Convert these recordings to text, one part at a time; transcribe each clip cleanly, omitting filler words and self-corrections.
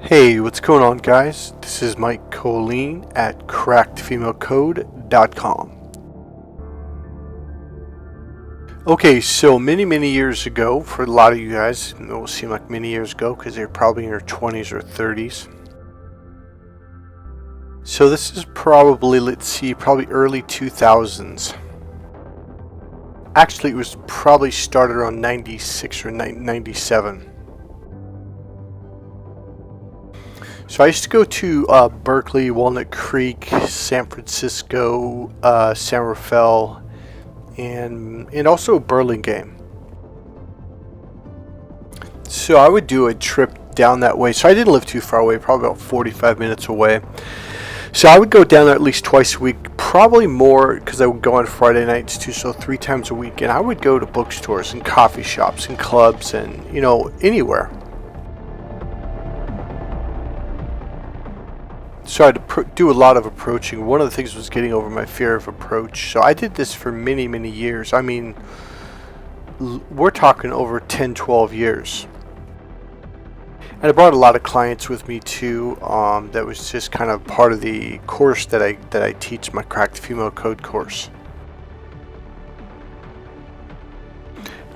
Hey, what's going on, guys? This is Mike Colleen at crackedfemalecode.com. Okay, so many years ago, for a lot of you guys, it will seem like many years ago because they're probably in their 20s or 30s. So this is probably, probably early 2000s. Actually, it was probably started around 96 or 97. So I used to go to Berkeley, Walnut Creek, San Francisco, San Rafael, and also Burlingame. So I would do a trip down that way. So I didn't live too far away, probably about 45 minutes away. So I would go down there at least twice a week, probably more because I would go on Friday nights too, so 3 times a week. And I would go to bookstores and coffee shops and clubs and, anywhere. So I had to do a lot of approaching. One of the things was getting over my fear of approach. So I did this for many years. I mean, we're talking over 10, 12 years. And I brought a lot of clients with me too. That was just kind of part of the course that I teach, my Cracked Female Code course.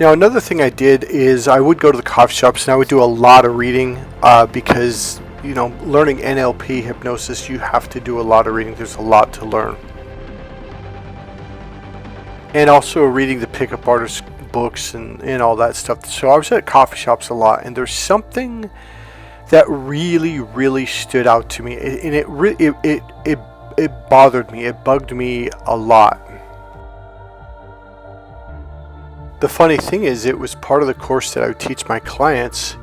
Now another thing I did is I would go to the coffee shops and I would do a lot of reading because learning NLP hypnosis, you have to do a lot of reading. There's a lot to learn. And also reading the pickup artist books and all that stuff. So I was at coffee shops a lot, and there's something that really stood out to me, and it bothered me. It bugged me a lot. The funny thing is, it was part of the course that I would teach my clients.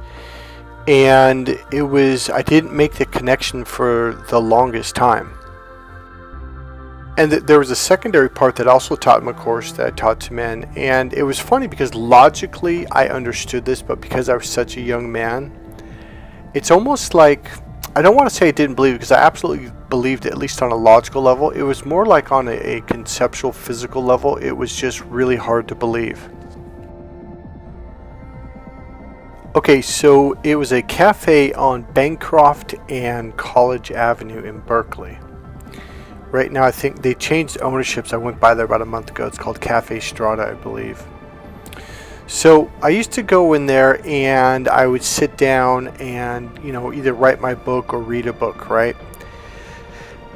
And I didn't make the connection for the longest time. And there was a secondary part that I also taught in my course that I taught to men. And it was funny because logically I understood this, but because I was such a young man, it's almost like, I don't want to say I didn't believe it because I absolutely believed it, at least on a logical level. It was more like on a conceptual, physical level. It was just really hard to believe. Okay, so it was a cafe on Bancroft and College Avenue in Berkeley. Right now, I think they changed ownerships. I went by there about a month ago. It's called Cafe Strata, I believe. So I used to go in there and I would sit down and, either write my book or read a book, right?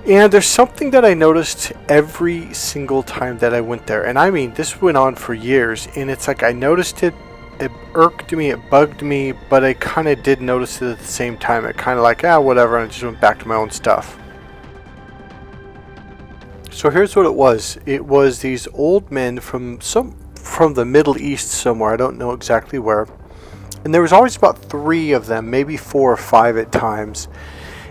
And there's something that I noticed every single time that I went there. And I mean, this went on for years. And it's like I noticed it. It irked me, it bugged me, but I kind of did notice it at the same time. It kind of like, whatever, and I just went back to my own stuff. So here's what it was. It was these old men from the Middle East somewhere, I don't know exactly where. And there was always about 3 of them, maybe 4 or 5 at times.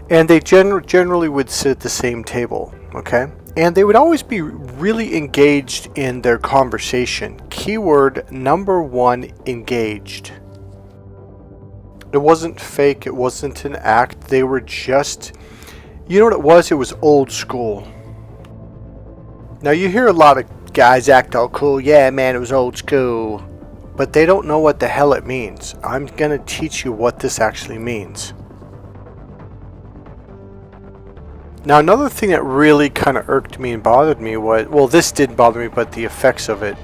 And they generally would sit at the same table, okay? And they would always be really engaged in their conversation. Keyword number 1, engaged. It wasn't fake. It wasn't an act. They were just, you know what it was? It was old school. Now you hear a lot of guys act all cool. Yeah, man, it was old school. But they don't know what the hell it means. I'm going to teach you what this actually means. Now another thing that really kind of irked me and bothered me was, well, this didn't bother me, but the effects of it,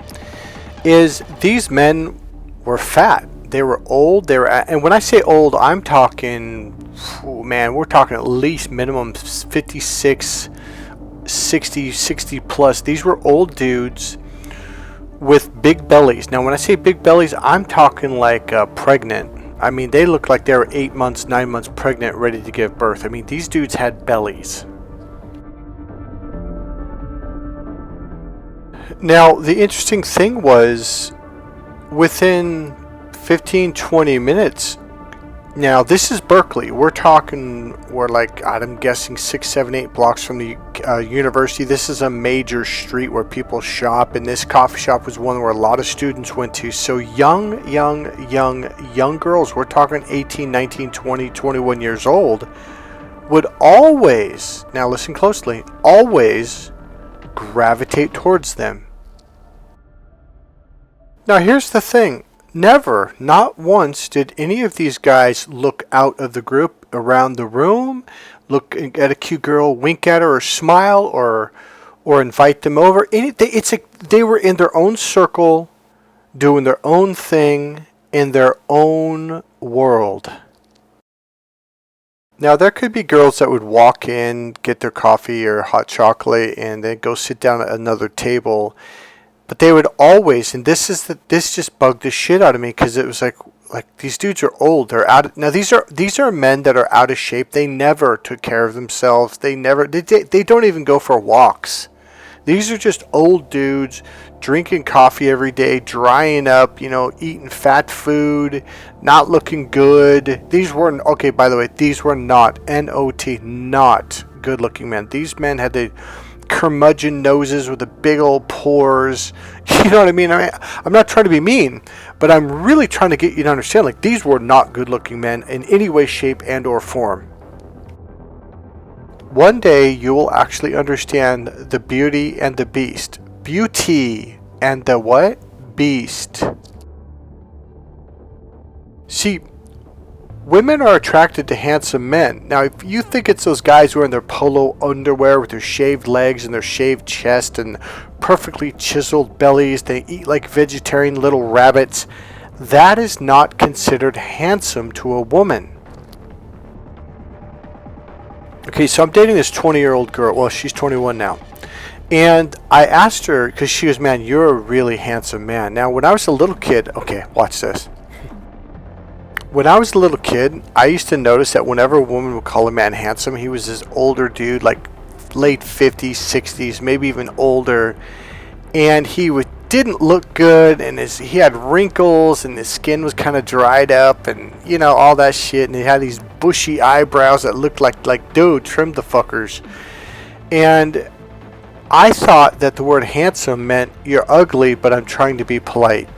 is these men were fat. They were old. And when I say old, I'm talking, we're talking at least minimum 56, 60 plus. These were old dudes with big bellies. Now when I say big bellies, I'm talking like pregnant. I mean, they looked like they were 8 months, 9 months pregnant, ready to give birth. I mean, these dudes had bellies. Now, the interesting thing was, within 15, 20 minutes, now this is Berkeley. We're like, I'm guessing 6, 7, 8 blocks from the university. This is a major street where people shop, and this coffee shop was one where a lot of students went to. So young girls, we're talking 18, 19, 20, 21 years old, would always, now listen closely, always gravitate towards them. Now here's the thing. Never, not once did any of these guys look out of the group around the room, look at a cute girl, wink at her, or smile, or invite them over. It's like they were in their own circle, doing their own thing in their own world. Now, there could be girls that would walk in, get their coffee or hot chocolate, and then go sit down at another table. But they would always, and this just bugged the shit out of me, because it was like these dudes are old. They're out. Now these are men that are out of shape. They never took care of themselves. They don't even go for walks. These are just old dudes drinking coffee every day, drying up, eating fat food, not looking good. These weren't, okay, by the way, these were not, N-O-T, not good looking men. These men had the curmudgeon noses with the big old pores. You know what I mean? I'm not trying to be mean, but I'm really trying to get you to understand, like, these were not good looking men in any way, shape, and or form. One day you will actually understand the beauty and the beast. Beauty and the what? Beast. See, women are attracted to handsome men. Now, if you think it's those guys wearing their polo underwear with their shaved legs and their shaved chest and perfectly chiseled bellies, they eat like vegetarian little rabbits, that is not considered handsome to a woman. Okay, so I'm dating this 20-year-old girl. Well, she's 21 now. And I asked her, because she goes, man, you're a really handsome man. Now, when I was a little kid, okay, watch this. When I was a little kid, I used to notice that whenever a woman would call a man handsome, he was this older dude, like late 50s, 60s, maybe even older. And didn't look good, and he had wrinkles, and his skin was kind of dried up, and all that shit. And he had these bushy eyebrows that looked like dude, trim the fuckers. And I thought that the word handsome meant you're ugly, but I'm trying to be polite.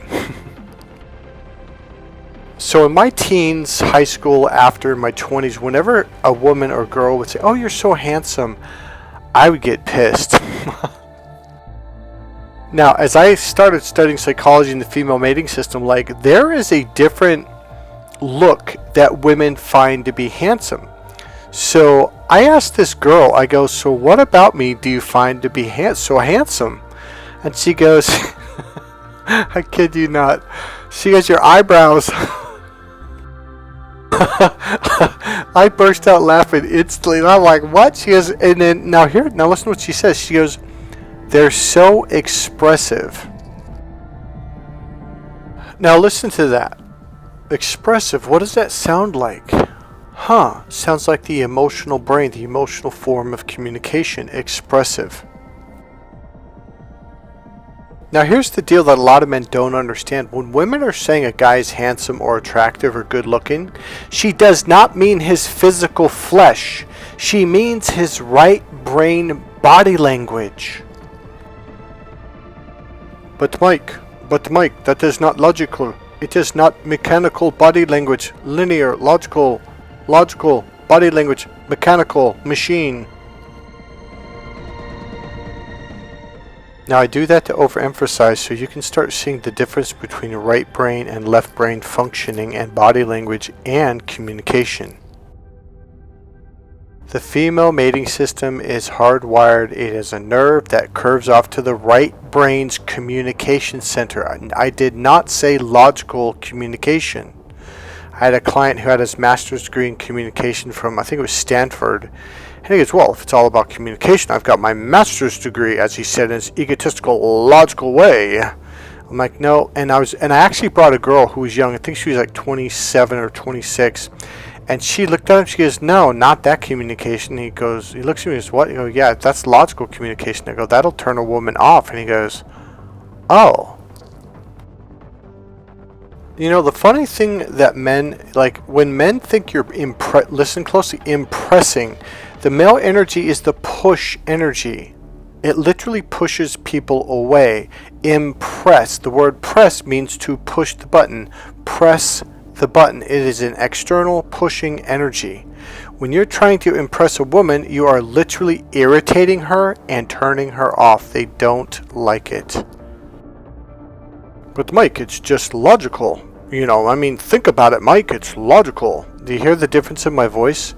So in my teens, high school, after my 20s, whenever a woman or girl would say, "Oh, you're so handsome," I would get pissed. Now, as I started studying psychology in the female mating system, like, there is a different look that women find to be handsome. So I asked this girl, I go, "So what about me do you find to be so handsome?" And she goes, I kid you not, she goes, "Your eyebrows." I burst out laughing instantly, and I'm like, "What?" She goes, and then now listen to what she says. She goes, "They're so expressive." Now listen to that. Expressive, what does that sound like? Sounds like the emotional brain, the emotional form of communication. Expressive. Now here's the deal that a lot of men don't understand. When women are saying a guy is handsome or attractive or good looking, she does not mean his physical flesh. She means his right brain body language. But Mike, that is not logical. It is not mechanical body language, linear, logical body language, mechanical, machine. Now I do that to overemphasize so you can start seeing the difference between right brain and left brain functioning and body language and communication. The female mating system is hardwired. It is a nerve that curves off to the right brain's communication center. I did not say logical communication. I had a client who had his master's degree in communication from, I think it was Stanford. And he goes, "Well, if it's all about communication, I've got my master's degree," as he said in his egotistical, logical way. I'm like, "No." And I actually brought a girl who was young. I think she was like 27 or 26. And she looked at him, she goes, "No, not that communication." He looks at me and goes, "What?" I go, "Yeah, that's logical communication." I go, "That'll turn a woman off." And he goes, "Oh." The funny thing that men, like, when men think you're listen closely, impressing, the male energy is the push energy. It literally pushes people away. Impress. The word press means to push the button. Press the button. It is an external pushing energy. When you're trying to impress a woman, you are literally irritating her and turning her off. They don't like it. "But Mike, it's just logical." You know, I mean, think about it, Mike. It's logical. Do you hear the difference in my voice?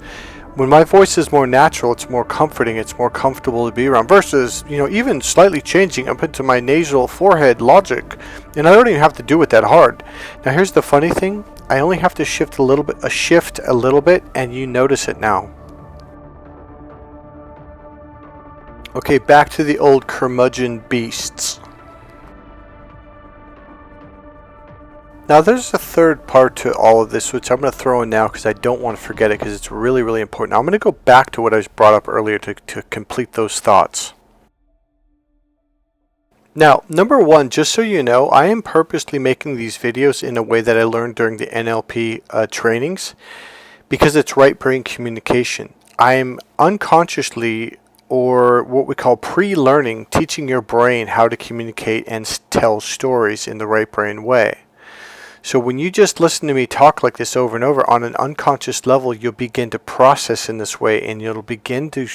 When my voice is more natural, it's more comforting, it's more comfortable to be around, versus, you know, even slightly changing up into my nasal forehead logic, and I don't even have to do it that hard. Now here's the funny thing, I only have to shift a little bit, and you notice it now. Okay, back to the old curmudgeon beasts. Now there's a third part to all of this, which I'm going to throw in now because I don't want to forget it, because it's really, really important. Now, I'm going to go back to what I brought up earlier to complete those thoughts. Now, number one, just so you know, I am purposely making these videos in a way that I learned during the NLP trainings, because it's right brain communication. I'm unconsciously, or what we call pre-learning, teaching your brain how to communicate and tell stories in the right brain way. So when you just listen to me talk like this over and over on an unconscious level, you'll begin to process in this way, and it'll begin to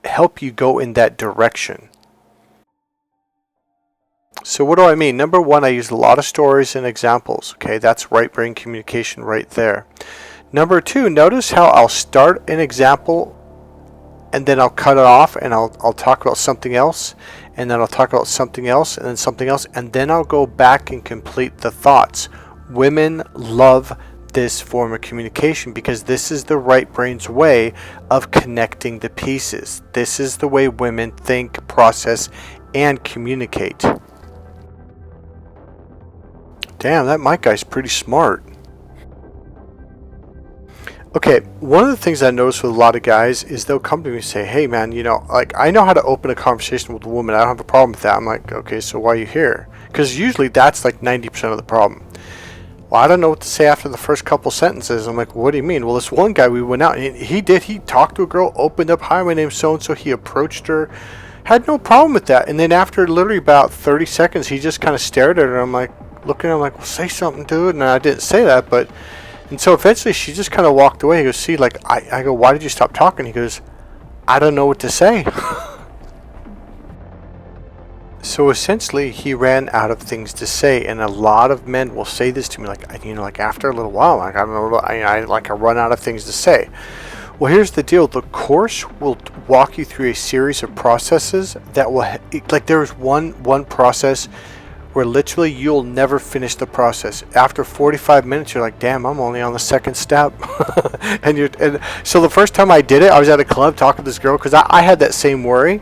help you go in that direction. So what do I mean? Number one, I use a lot of stories and examples. Okay, that's right brain communication right there. Number two, notice how I'll start an example and then I'll cut it off, and I'll talk about something else, and then I'll talk about something else, and then something else, and then I'll go back and complete the thoughts. Women love this form of communication because this is the right brain's way of connecting the pieces. This is the way women think, process, and communicate. Damn, that Mike guy's pretty smart. Okay, one of the things I notice with a lot of guys is they'll come to me and say, hey man, you know, like, I know how to open a conversation with a woman. I don't have a problem with that. I'm like, okay, so why are you here? Because usually that's like 90% of the problem. Well, I don't know what to say after the first couple sentences. I'm like, what do you mean? Well, this one guy, we went out and he talked to a girl, opened up, hi, my name's so-and-so. He approached her, had no problem with that. And then after literally about 30 seconds, he just kind of stared at her. I'm like, looking at him like, well, say something, dude. And I didn't say that, but, and so eventually she just kind of walked away. He goes, see, like, I go, why did you stop talking? He goes, I don't know what to say. So essentially, he ran out of things to say, and a lot of men will say this to me, like, you know, like after a little while, like, I don't know, I run out of things to say. Well, here's the deal: the course will walk you through a series of processes that will, like, there's one process where literally you'll never finish the process. After 45 minutes, you're like, damn, I'm only on the second step. and so the first time I did it, I was at a club talking to this girl because I had that same worry.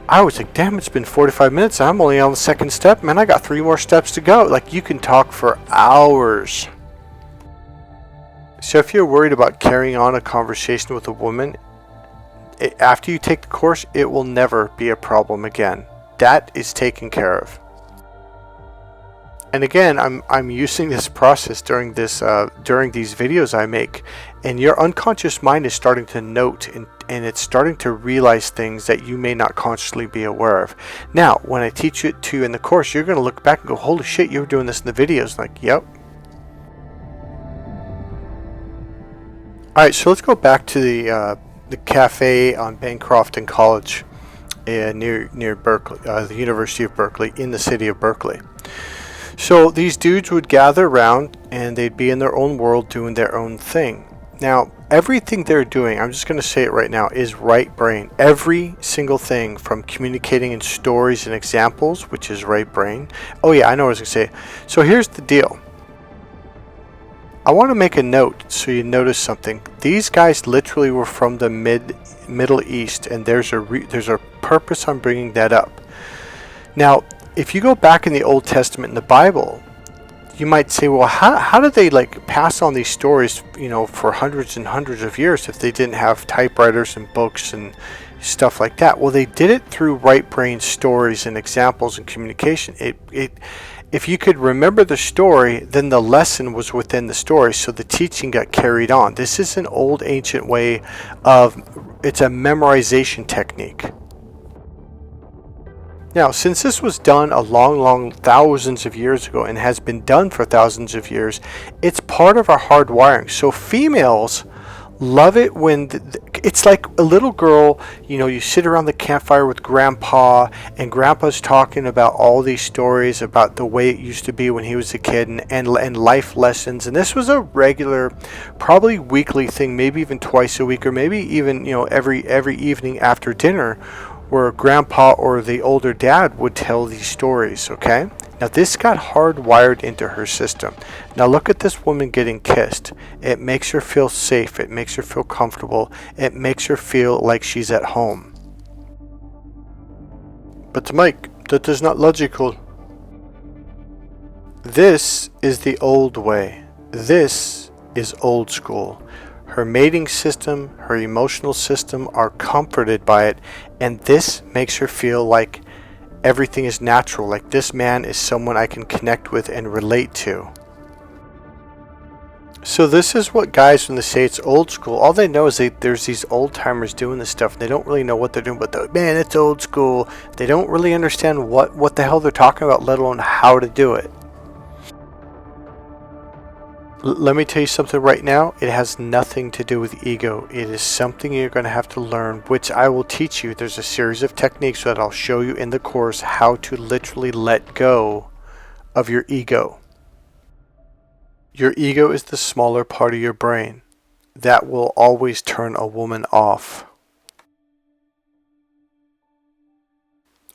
I was like, damn, it's been 45 minutes. I'm only on the second step, man. I got 3 more steps to go. Like, you can talk for hours. So if you're worried about carrying on a conversation with a woman, after you take the course, it will never be a problem again. That is taken care of. And again, I'm using this process during these videos I make, and your unconscious mind is starting to note and it's starting to realize things that you may not consciously be aware of. Now, when I teach it to you in the course, you're going to look back and go, holy shit, you were doing this in the videos. Like, yep. All right, so let's go back to the cafe on Bancroft and College near Berkeley, the University of Berkeley, in the city of Berkeley. So these dudes would gather around and they'd be in their own world doing their own thing. Now, everything they're doing, I'm just going to say it right now, is right brain. Every single thing, from communicating in stories and examples, which is right brain. Oh yeah, I know what I was going to say. So here's the deal. I want to make a note so you notice something. These guys literally were from the Middle East, and there's a purpose on bringing that up. Now, if you go back in the Old Testament in the Bible, you might say, well, how did they like pass on these stories, you know, for hundreds and hundreds of years if they didn't have typewriters and books and stuff like that? Well, they did it through right brain stories and examples and communication. If you could remember the story, then the lesson was within the story, so the teaching got carried on. This is an old ancient way it's a memorization technique. Now, since this was done a long thousands of years ago and has been done for thousands of years, it's part of our hardwiring. So females Love it when it's like a little girl, you know, you sit around the campfire with grandpa, and grandpa's talking about all these stories about the way it used to be when he was a kid, and life lessons. And this was a regular, probably weekly thing, maybe even twice a week, or maybe even, you know, every evening after dinner, where grandpa or the older dad would tell these stories, okay? Now this got hardwired into her system. Now look at this woman getting kissed. It makes her feel safe. It makes her feel comfortable. It makes her feel like she's at home. But Mike, that is not logical. This is the old way. This is old school. Her mating system, her emotional system are comforted by it, and this makes her feel like everything is natural, like this man is someone I can connect with and relate to. So this is what guys, when they say it's old school, all they know is there's these old timers doing this stuff, and they don't really know what they're doing, but man, it's old school. They don't really understand what the hell they're talking about, let alone how to do it. Let me tell you something right now. It has nothing to do with ego. It is something you're going to have to learn, which I will teach you. There's a series of techniques that I'll show you in the course, how to literally let go of your ego. Your ego is the smaller part of your brain that will always turn a woman off.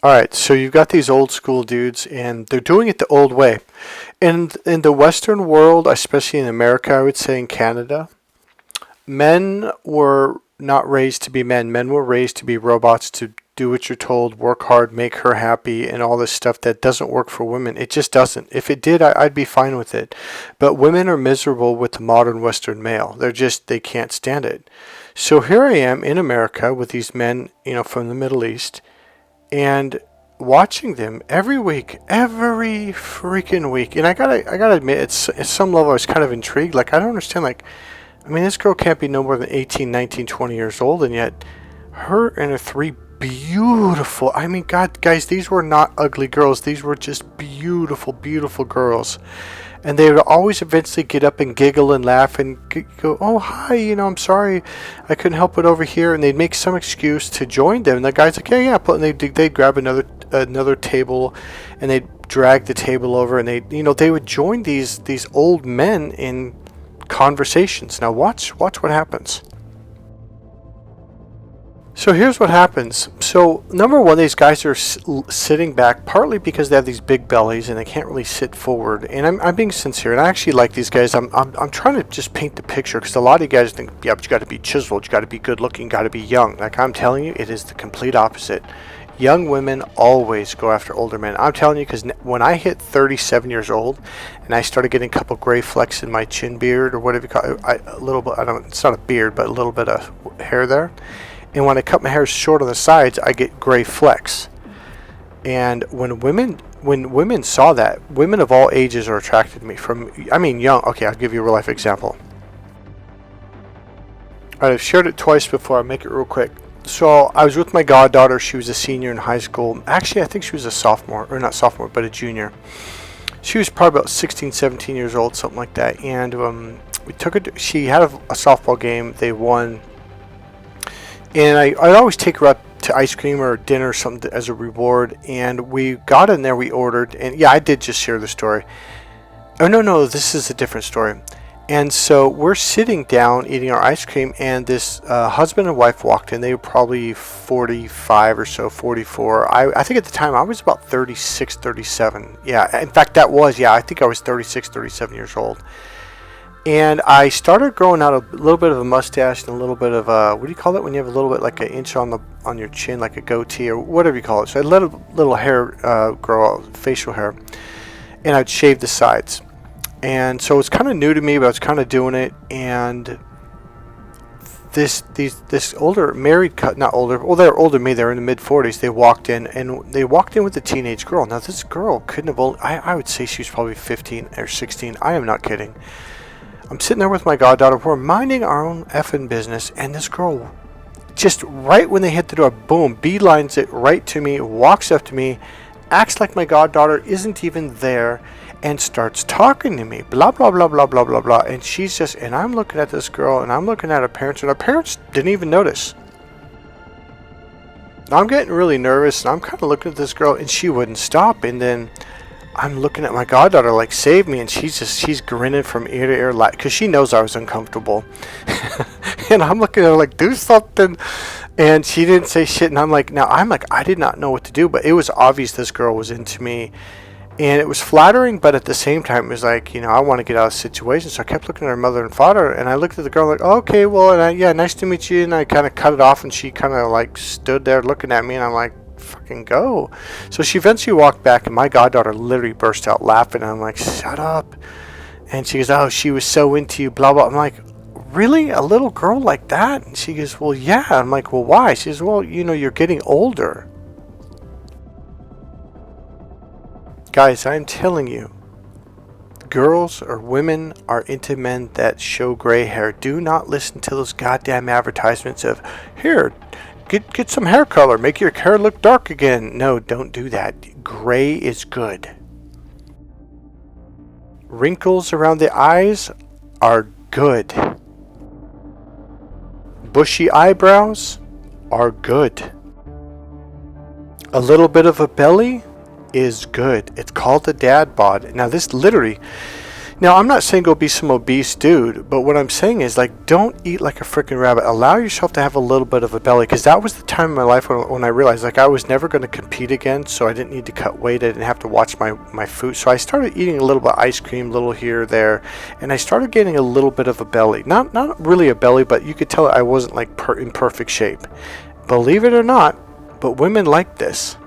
Alright, so you've got these old school dudes, and they're doing it the old way. And in the Western world, especially in America, I would say in Canada, men were not raised to be men. Men were raised to be robots, to do what you're told, work hard, make her happy, and all this stuff that doesn't work for women. It just doesn't. If it did, I'd be fine with it. But women are miserable with the modern Western male. They can't stand it. So here I am in America with these men, you know, from the Middle East, and watching them every freaking week. And I gotta admit, it's at some level I was kind of intrigued. Like, I don't understand, like, I mean, this girl can't be no more than 18, 19, 20 years old, and yet her and her three beautiful, I mean, God, guys, these were not ugly girls. These were just beautiful, beautiful girls. And they would always eventually get up and giggle and laugh and go, oh, hi, you know, I'm sorry, I couldn't help it over here. And they'd make some excuse to join them. And the guy's like, yeah. And they'd grab another table, and they'd drag the table over, and they would join these old men in conversations. Now watch what happens. So here's what happens. So number one, these guys are sitting back, partly because they have these big bellies and they can't really sit forward. And I'm being sincere, and I actually like these guys. I'm trying to just paint the picture, because a lot of you guys think, yeah, but you got to be chiseled, you got to be good looking, you got to be young. Like, I'm telling you, it is the complete opposite. Young women always go after older men. I'm telling you, because when I hit 37 years old and I started getting a couple gray flecks in my chin beard, or whatever you call it, a little bit, it's not a beard, but a little bit of hair there. And when I cut my hair short on the sides, I get gray flecks. And when women saw that, women of all ages are attracted to me. Young. Okay, I'll give you a real life example. Alright, I've shared it twice before. I'll make it real quick. So I was with my goddaughter. She was a senior in high school. Actually, I think she was a sophomore, or not sophomore, but a junior. She was probably about 16, 17 years old, something like that. And we took her she had a softball game. They won. And I'd always take her up to ice cream or dinner or something as a reward. And we got in there, we ordered. And yeah, I did just share the story. Oh, no, this is a different story. And so we're sitting down eating our ice cream, and this husband and wife walked in. They were probably 45 or so, 44. I think at the time I was about 36, 37. Yeah, in fact, I think I was 36, 37 years old. And I started growing out a little bit of a mustache and a little bit of what do you call it when you have a little bit like an inch on your chin, like a goatee or whatever you call it. So I let a little hair grow out, facial hair, and I'd shave the sides. And so it's kind of new to me, but I was kind of doing it. And this older married couple, not older, well, they're older than me, they're in the mid-40s. They walked in with a teenage girl. Now this girl couldn't have I would say she was probably 15 or 16. I am not kidding. I'm sitting there with my goddaughter. We're minding our own effing business, and this girl, just right when they hit the door, boom, beelines it right to me, walks up to me, acts like my goddaughter isn't even there, and starts talking to me, blah blah blah blah blah blah blah. And she's just, and I'm looking at this girl, and I'm looking at her parents, and her parents didn't even notice. I'm getting really nervous, and I'm kind of looking at this girl, and she wouldn't stop. And then I'm looking at my goddaughter like, save me, and she's grinning from ear to ear, like, because she knows I was uncomfortable. And I'm looking at her like, do something. And she didn't say shit, and I'm like, I did not know what to do, but it was obvious this girl was into me. And it was flattering, but at the same time, it was like, I want to get out of the situation. So I kept looking at her mother and father, and I looked at the girl like, oh, okay, well, and yeah, nice to meet you. And I kind of cut it off, and she kind of like stood there looking at me, and I'm like, fucking go. So she eventually walked back, and my goddaughter literally burst out laughing. And I'm like, shut up. And she goes, oh, she was so into you, blah, blah. I'm like, really? A little girl like that? And she goes, well, yeah. I'm like, well, why? She says, well, you're getting older. Guys, I'm telling you, girls or women are into men that show gray hair. Do not listen to those goddamn advertisements of, here, get some hair color, make your hair look dark again. No, don't do that. Gray is good. Wrinkles around the eyes are good. Bushy eyebrows are good. A little bit of a belly is good. It's called the dad bod. Now this literally, I'm not saying go be some obese dude, but what I'm saying is, like, don't eat like a freaking rabbit. Allow yourself to have a little bit of a belly, because that was the time in my life when I realized, like, I was never going to compete again, so I didn't need to cut weight. I didn't have to watch my food. So I started eating a little bit of ice cream, little here or there, and I started getting a little bit of a belly. Not really a belly, but you could tell I wasn't like in perfect shape. Believe it or not, but women like this.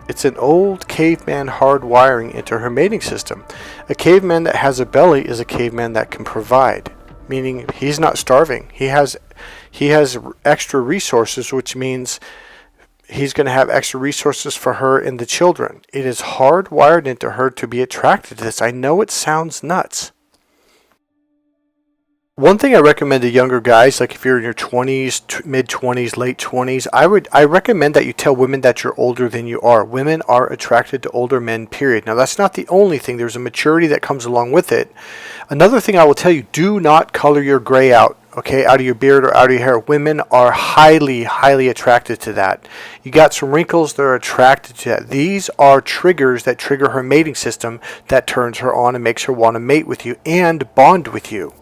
It's an old caveman hardwiring into her mating system. A caveman that has a belly is a caveman that can provide, meaning he's not starving. He has extra resources, which means he's going to have extra resources for her and the children. It is hardwired into her to be attracted to this. I know it sounds nuts. One thing I recommend to younger guys, like if you're in your 20s, mid-20s, late 20s, I recommend that you tell women that you're older than you are. Women are attracted to older men, period. Now, that's not the only thing. There's a maturity that comes along with it. Another thing I will tell you, do not color your gray out, okay, out of your beard or out of your hair. Women are highly, highly attracted to that. You got some wrinkles, they're attracted to that. These are triggers that trigger her mating system that turns her on and makes her want to mate with you and bond with you.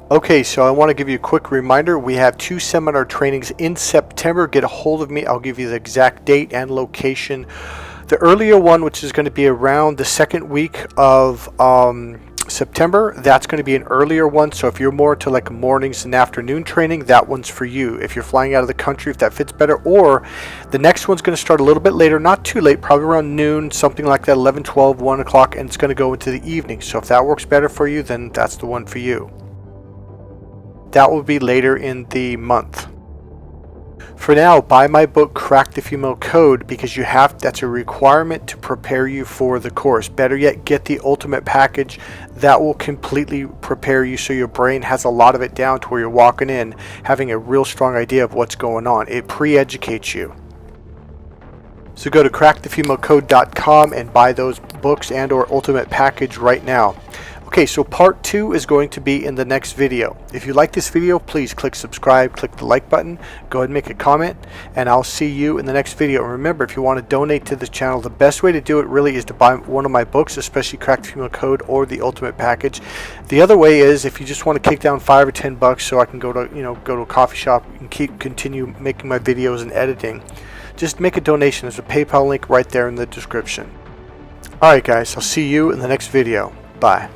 Okay, so I want to give you a quick reminder. We have 2 seminar trainings in September. Get a hold of me. I'll give you the exact date and location. The earlier one, which is going to be around the second week of September, that's going to be an earlier one. So if you're more to like mornings and afternoon training, that one's for you. If you're flying out of the country, if that fits better. Or the next one's going to start a little bit later, not too late, probably around noon, something like that, 11, 12, 1 o'clock, and it's going to go into the evening. So if that works better for you, then that's the one for you. That will be later in the month. For now, buy my book, Crack the Female Code, because that's a requirement to prepare you for the course. Better yet, get the ultimate package. That will completely prepare you so your brain has a lot of it down to where you're walking in having a real strong idea of what's going on. It pre-educates you. So go to crackthefemalecode.com and buy those books and or ultimate package right now. Okay, so part 2 is going to be in the next video. If you like this video, please click subscribe, click the like button, go ahead and make a comment, and I'll see you in the next video. And remember, if you want to donate to this channel, the best way to do it really is to buy one of my books, especially Crack the Female Code or the Ultimate Package. The other way is if you just want to kick down $5 or $10 so I can go to a coffee shop and continue making my videos and editing. Just make a donation. There's a PayPal link right there in the description. Alright guys, I'll see you in the next video. Bye.